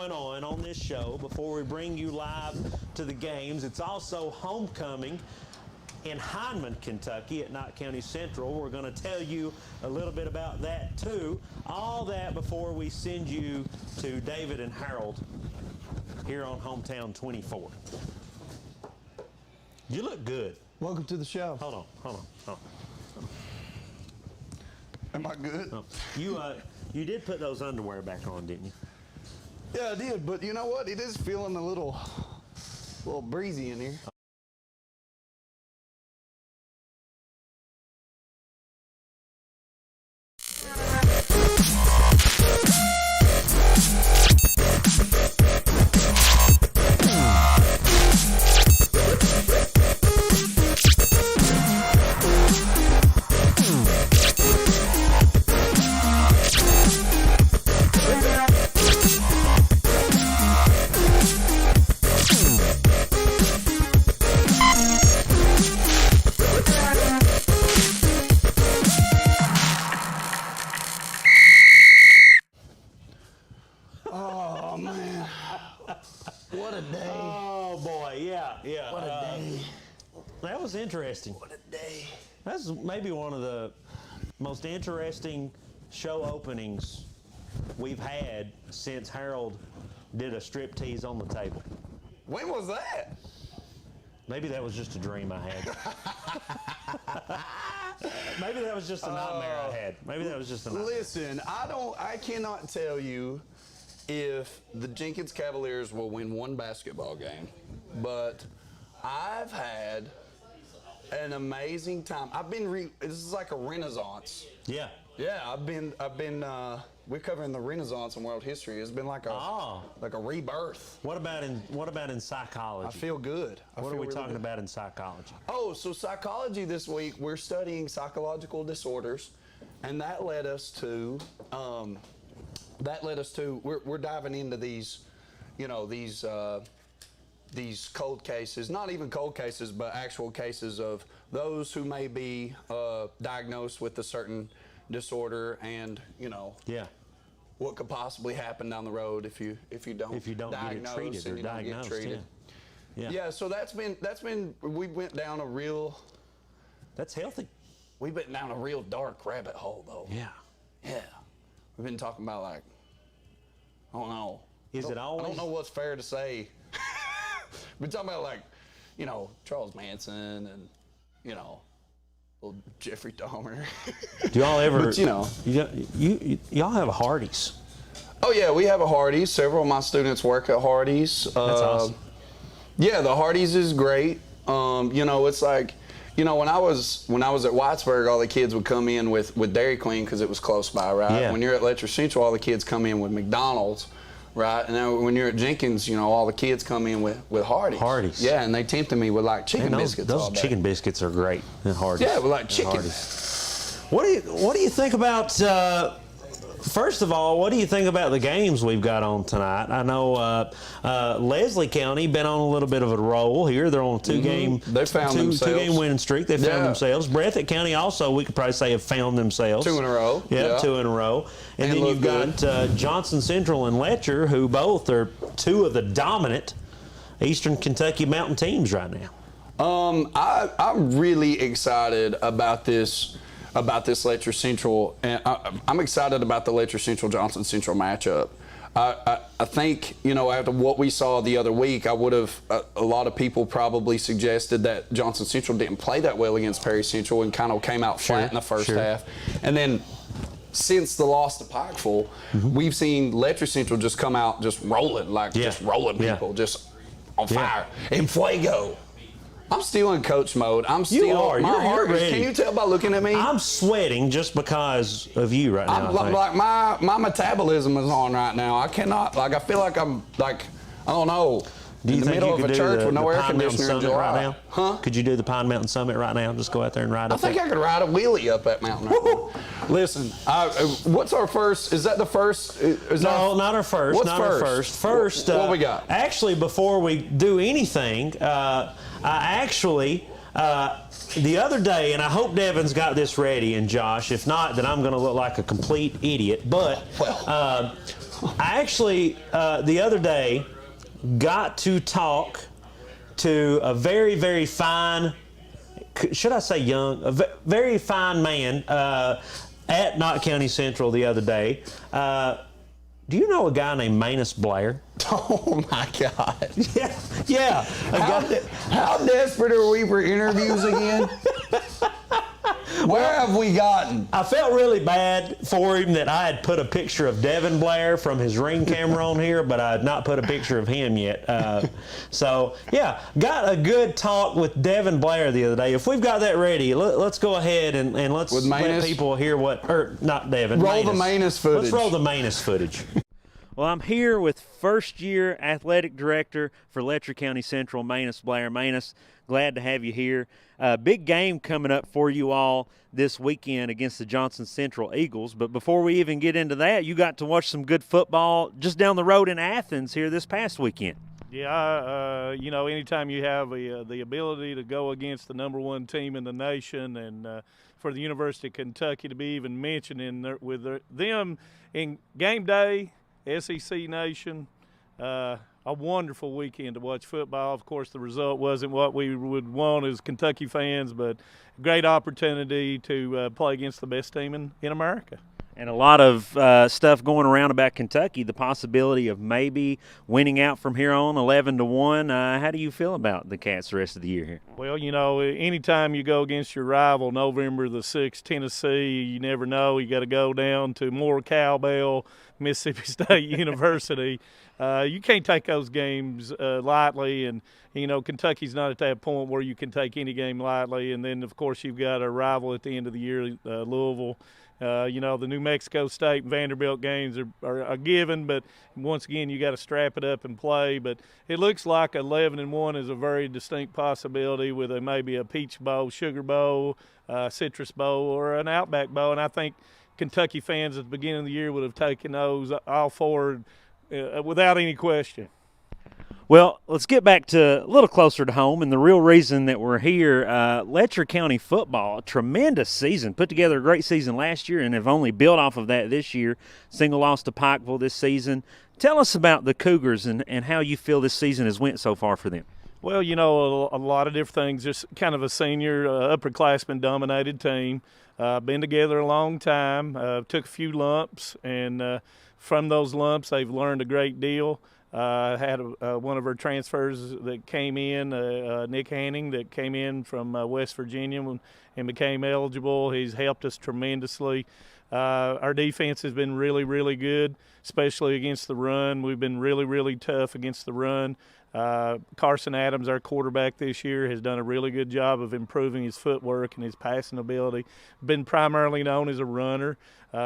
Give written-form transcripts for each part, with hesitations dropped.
going on this show before we bring you live to the games. It's also homecoming in Hindman, Kentucky at Knott County Central. We're going to tell you a little bit about that too. All that before we send you to David and Harold here on Hometown 24. You look good. Welcome to the show. Hold on. Am I good? Oh. You did put those underwear back on, didn't you? Yeah, I did, but you know what? It is feeling a little breezy in here. Oh, man. What a day. Oh, boy, yeah. What a day. That was interesting. What a day. That's maybe one of the most interesting show openings we've had since Harold did a striptease on the table. When was that? Maybe that was just a dream I had. Maybe that was just a nightmare I had. Maybe that was just a nightmare. Listen, I cannot tell you if the Jenkins Cavaliers will win one basketball game, but I've had an amazing time. This is like a renaissance. Yeah. Yeah, we're covering the Renaissance in world history. It's been like a rebirth. What about in psychology? I feel good. What are we talking about in psychology? Oh, so psychology this week, we're studying psychological disorders, and that led us to we're diving into these cold cases, not even cold cases, but actual cases of those who may be diagnosed with a certain disorder, and what could possibly happen down the road if you don't get it treated or diagnosed. Yeah, so that's been we went down a real. That's healthy. We went down a real dark rabbit hole though. Yeah. We've been talking about I don't know. I don't know what's fair to say. We've been talking about Charles Manson and little Jeffrey Dahmer. Do y'all ever? But y'all have a Hardee's. Oh yeah, we have a Hardee's. Several of my students work at Hardee's. That's awesome. Yeah, the Hardee's is great. It's like, when I was at Whitesburg, all the kids would come in with Dairy Queen because it was close by, right? Yeah. When you're at Letcher Central, all the kids come in with McDonald's, right? And then when you're at Jenkins, all the kids come in with Hardee's. Hardee's. Yeah, and they tempted me with chicken biscuits. Those all day. chicken biscuits are great at Hardee's. Yeah, with chicken. Hardee's. What do you think about? First of all, what do you think about the games we've got on tonight? I know Leslie County been on a little bit of a roll here. They're on a two-game winning streak. They found themselves. Breathitt County also, we could probably say, have found themselves. 2 in a row. Yeah, 2 in a row. And then you've got Johnson Central and Letcher, who both are two of the dominant Eastern Kentucky Mountain teams right now. I'm really excited about this Letcher Central, and I'm excited about the Letcher Central Johnson Central matchup. I think after what we saw the other week, I would have a lot of people probably suggested that Johnson Central didn't play that well against Perry Central and kind of came out flat in the first half, and then since the loss to Pikeville, we've seen Letcher Central just come out just rolling just rolling people just on fire in fuego. I'm still in coach mode. My heart is, can you tell by looking at me? I'm sweating just because of you right now. My metabolism is on right now. I cannot, I feel like I'm I don't know. In the middle of a church with no air conditioner in July. Right now? Huh? Could you do the Pine Mountain Summit right now? Just go out there and ride up I think I could ride a wheelie up that mountain right now. Listen, what's our first? Is that the first? Not our first. What's not first? Our first. First, what we got? Actually, before we do anything, I actually The other day, and I hope Devin's got this ready, and Josh, if not, then I'm going to look like a complete idiot. But I actually, the other day, got to talk to a very, very fine, should I say young, very fine man at Knott County Central the other day. Do you know a guy named Manus Blair? Oh my God. Yeah. How desperate are we for interviews again? Where have we gotten? I felt really bad for him that I had put a picture of Devin Blair from his Ring camera on here, but I had not put a picture of him yet. So, yeah, got a good talk with Devin Blair the other day. If we've got that ready, let's go ahead and let's let people hear what, or not Devin. Roll the Manus footage. Let's roll the Manus footage. Well, I'm here with first-year athletic director for Letcher County Central, Manus Blair. Manus, glad to have you here. Big game coming up for you all this weekend against the Johnson Central Eagles. But before we even get into that, you got to watch some good football just down the road in Athens here this past weekend. Yeah, anytime you have the ability to go against the #1 team in the nation, and for the University of Kentucky to be even mentioned with them in game day, SEC Nation, a wonderful weekend to watch football. Of course, the result wasn't what we would want as Kentucky fans, but great opportunity to play against the best team in America. And a lot of stuff going around about Kentucky, the possibility of maybe winning out from here on 11-1. How do you feel about the Cats the rest of the year here? Well, anytime you go against your rival, November the 6th, Tennessee, you never know. You got to go down to more cowbell, Mississippi State University. You can't take those games lightly, and Kentucky's not at that point where you can take any game lightly. And then, of course, you've got a rival at the end of the year, Louisville. The New Mexico State and Vanderbilt games are a given, but once again, you got to strap it up and play. But it looks like 11-1 is a very distinct possibility with maybe a Peach Bowl, Sugar Bowl, Citrus Bowl, or an Outback Bowl. And I think Kentucky fans at the beginning of the year would have taken those all forward without any question. Well, let's get back to a little closer to home, and the real reason that we're here, Letcher County football, a tremendous season, put together a great season last year and have only built off of that this year. Single loss to Pikeville this season. Tell us about the Cougars and how you feel this season has went so far for them. Well, a lot of different things. Just kind of a senior, upperclassman-dominated team. Been together a long time, took a few lumps, and from those lumps they've learned a great deal. Had one of our transfers that came in, Nick Hanning, that came in from West Virginia and became eligible. He's helped us tremendously. Our defense has been really, really good, especially against the run. We've been really, really tough against the run. Carson Adams, our quarterback this year, has done a really good job of improving his footwork and his passing ability. Been primarily known as a runner.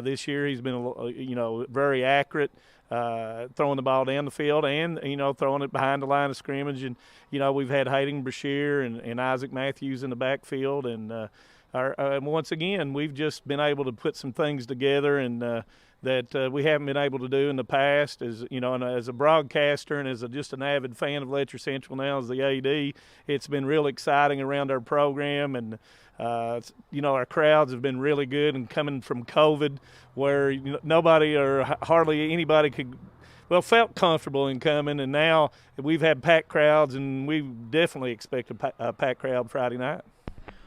This year he's been, very accurate. Throwing the ball down the field and, throwing it behind the line of scrimmage. And, we've had Hayden Brashear and Isaac Matthews in the backfield. And once again, we've just been able to put some things together and that we haven't been able to do in the past. As and as a broadcaster and as just an avid fan of Letcher Central now as the AD, it's been real exciting around our program. And our crowds have been really good, and coming from COVID where nobody or hardly anybody felt comfortable in coming, and now we've had packed crowds, and we definitely expect a packed crowd Friday night.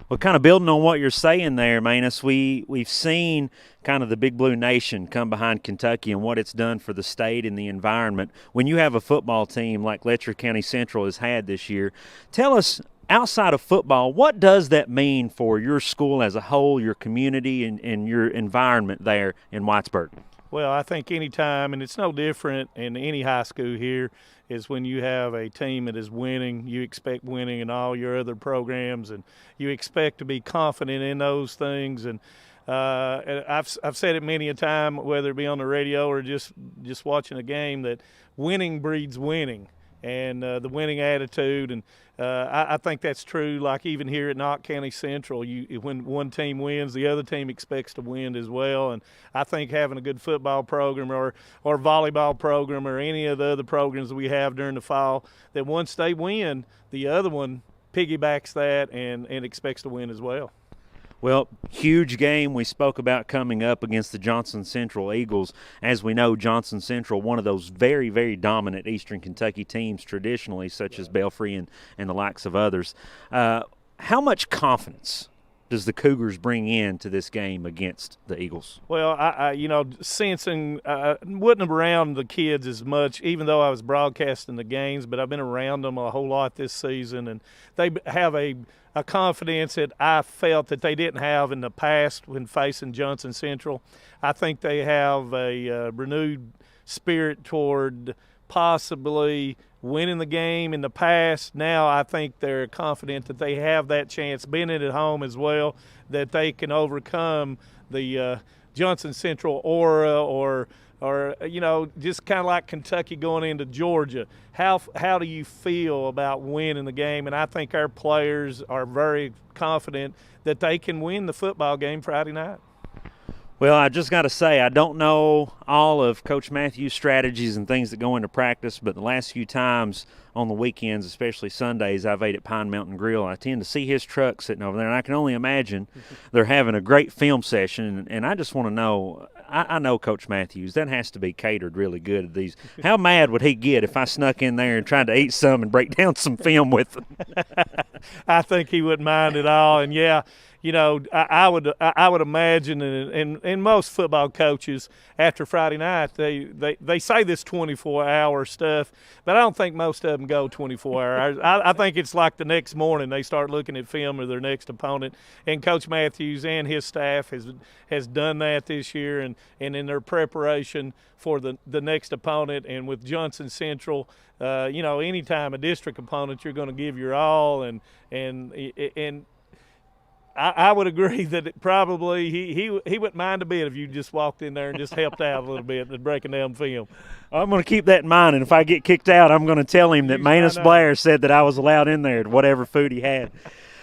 Well, kind of building on what you're saying there, Manus, we've seen kind of the Big Blue Nation come behind Kentucky and what it's done for the state and the environment. When you have a football team like Letcher County Central has had this year, tell us, outside of football, what does that mean for your school as a whole, your community, and your environment there in Whitesburg? Well, I think any time, and it's no different in any high school here, is when you have a team that is winning, you expect winning in all your other programs, and you expect to be confident in those things. And I've said it many a time, whether it be on the radio or just watching a game, that winning breeds winning. And the winning attitude, and I think that's true. Like even here at Knott County Central, when one team wins, the other team expects to win as well. And I think having a good football program or volleyball program or any of the other programs that we have during the fall, that once they win, the other one piggybacks that and expects to win as well. Well, huge game we spoke about coming up against the Johnson Central Eagles. As we know, Johnson Central, one of those very, very dominant Eastern Kentucky teams traditionally, such as Belfry and the likes of others. How much confidence does the Cougars bring in to this game against the Eagles? Well, I sensing wasn't around the kids as much, even though I was broadcasting the games, but I've been around them a whole lot this season, and they have a confidence that I felt that they didn't have in the past when facing Johnson Central. I think they have a renewed spirit toward possibly winning the game in the past. Now I think they're confident that they have that chance, being it at home as well, that they can overcome the Johnson Central aura or just kind of like Kentucky going into Georgia. How do you feel about winning the game? And I think our players are very confident that they can win the football game Friday night. Well, I just got to say, I don't know all of Coach Matthews' strategies and things that go into practice, but the last few times on the weekends, especially Sundays, I've ate at Pine Mountain Grill. I tend to see his truck sitting over there, and I can only imagine they're having a great film session. And I just want to know, I know Coach Matthews, that has to be catered really good at these. How mad would he get if I snuck in there and tried to eat some and break down some film with him? I think he wouldn't mind at all. And, yeah, I would imagine, and most football coaches after Friday night, they say this 24-hour stuff, but I don't think most of them go 24 hours. I think it's like the next morning they start looking at film of their next opponent, and Coach Matthews and his staff has done that this year, and in their preparation for the next opponent. And with Johnson Central, anytime a district opponent, you're going to give your all, and I would agree that it probably he wouldn't mind a bit if you just walked in there and just helped out a little bit and breaking down film. I'm going to keep that in mind, and if I get kicked out, I'm going to tell him that Manus Blair said that I was allowed in there, whatever food he had.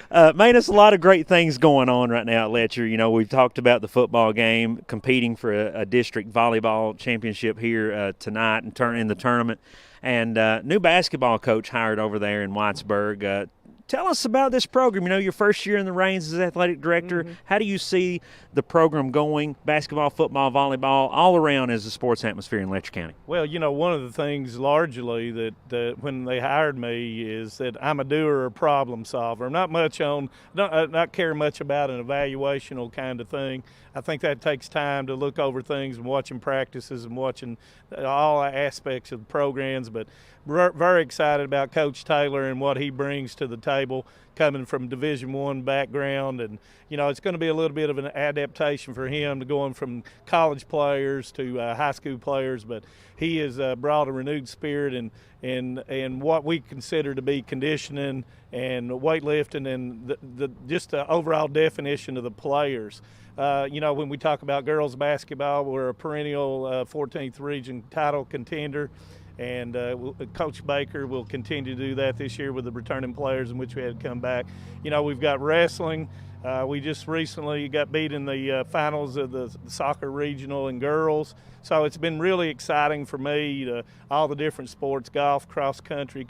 Manus, a lot of great things going on right now at Letcher. We've talked about the football game, competing for a district volleyball championship here tonight and in the tournament, and new basketball coach hired over there in Whitesburg. Tell us about this program. Your first year in the reins as athletic director. Mm-hmm. How do you see the program going, basketball, football, volleyball, all around as a sports atmosphere in Letcher County? Well, one of the things largely that when they hired me is that I'm a doer or problem solver. I'm not care much about an evaluational kind of thing. I think that takes time to look over things and watching practices and watching all aspects of the programs, but very excited about Coach Taylor and what he brings to the table, coming from Division I background. And, it's going to be a little bit of an adaptation for him to going from college players to high school players, but he has brought a renewed spirit and what we consider to be conditioning and weightlifting and just the overall definition of the players. When we talk about girls basketball, we're a perennial 14th region title contender. And Coach Baker will continue to do that this year with the returning players in which we had to come back. We've got wrestling. We just recently got beat in the finals of the soccer regional and girls. So it's been really exciting for me, all the different sports, golf, cross country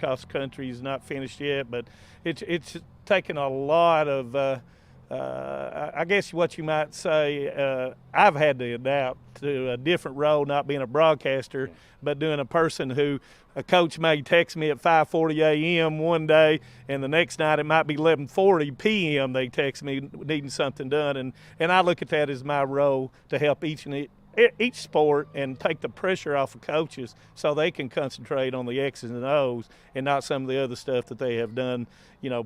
is not finished yet, but it's taken a lot of I guess what you might say, I've had to adapt to a different role, not being a broadcaster, but doing a person who a coach may text me at 5:40 a.m. one day, and the next night it might be 11:40 p.m. they text me needing something done, and I look at that as my role to help each sport and take the pressure off of coaches so they can concentrate on the X's and O's and not some of the other stuff that they have done,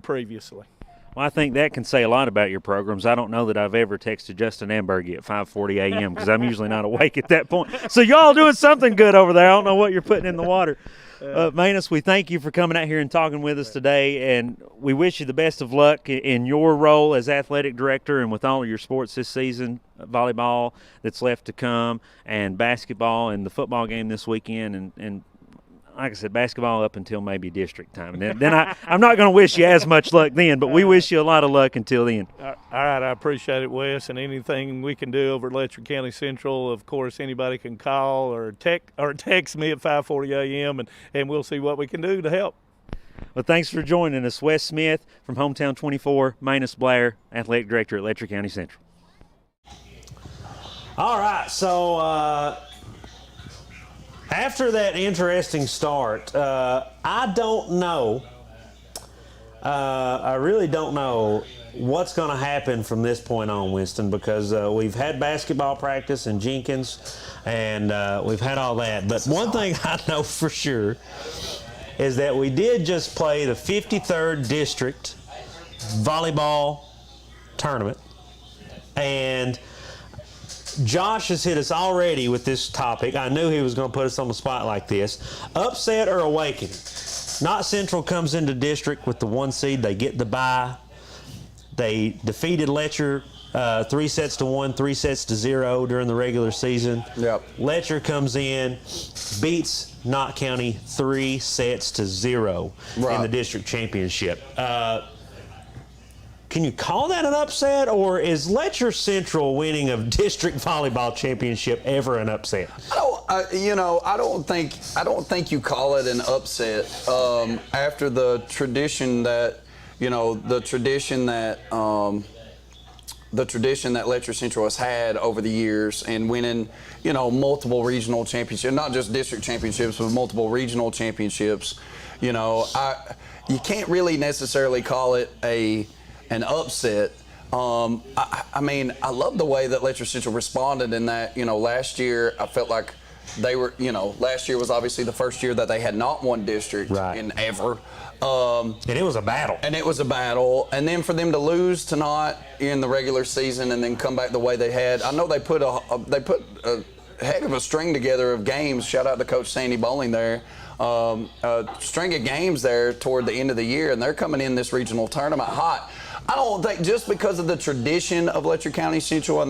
previously. Well, I think that can say a lot about your programs. I don't know that I've ever texted Justin Ambergy at 5:40 a.m. because I'm usually not awake at that point. So y'all doing something good over there. I don't know what you're putting in the water. Manus, we thank you for coming out here and talking with us today, and we wish you the best of luck in your role as athletic director and with all of your sports this season, volleyball that's left to come, and basketball and the football game this weekend, and like I said, basketball up until maybe district time. And then I'm not going to wish you as much luck then, but we wish you a lot of luck until then. All right, I appreciate it, Wes, and anything we can do over at Letcher County Central, of course, anybody can call or text me at 5:40 a.m., and we'll see what we can do to help. Well, thanks for joining us. Wes Smith from Hometown 24, Manus Blair, Athletic Director at Letcher County Central. All right, so after that interesting start, I don't know. I really don't know what's going to happen from this point on, Winston, because we've had basketball practice in Jenkins, and we've had all that. But one thing I know for sure is that we did just play the 53rd District volleyball tournament, and Josh has hit us already with this topic. I knew he was going to put us on the spot like this. Upset or awakening? Knott Central comes into district with the 1 seed. They get the bye. They defeated Letcher 3-1, 3-0 during the regular season. Yep. Letcher comes in, beats Knott County 3-0 in the district championship. Can you call that an upset, or is Letcher Central winning a district volleyball championship ever an upset? I don't think you call it an upset after the tradition that Letcher Central has had over the years, and winning multiple regional championships, not just district championships, but multiple regional championships. You can't really necessarily call it an upset. I love the way that Letcher Central responded in that, last year I felt like they were, last year was obviously the first year that they had not won district in ever. And it was a battle. And then for them to lose to Knott in the regular season and then come back the way they had, I know they put a heck of a string together of games. Shout out to Coach Sandy Bowling there. A string of games there toward the end of the year, and they're coming in this regional tournament hot. I don't think just because of the tradition of Letcher County Central and their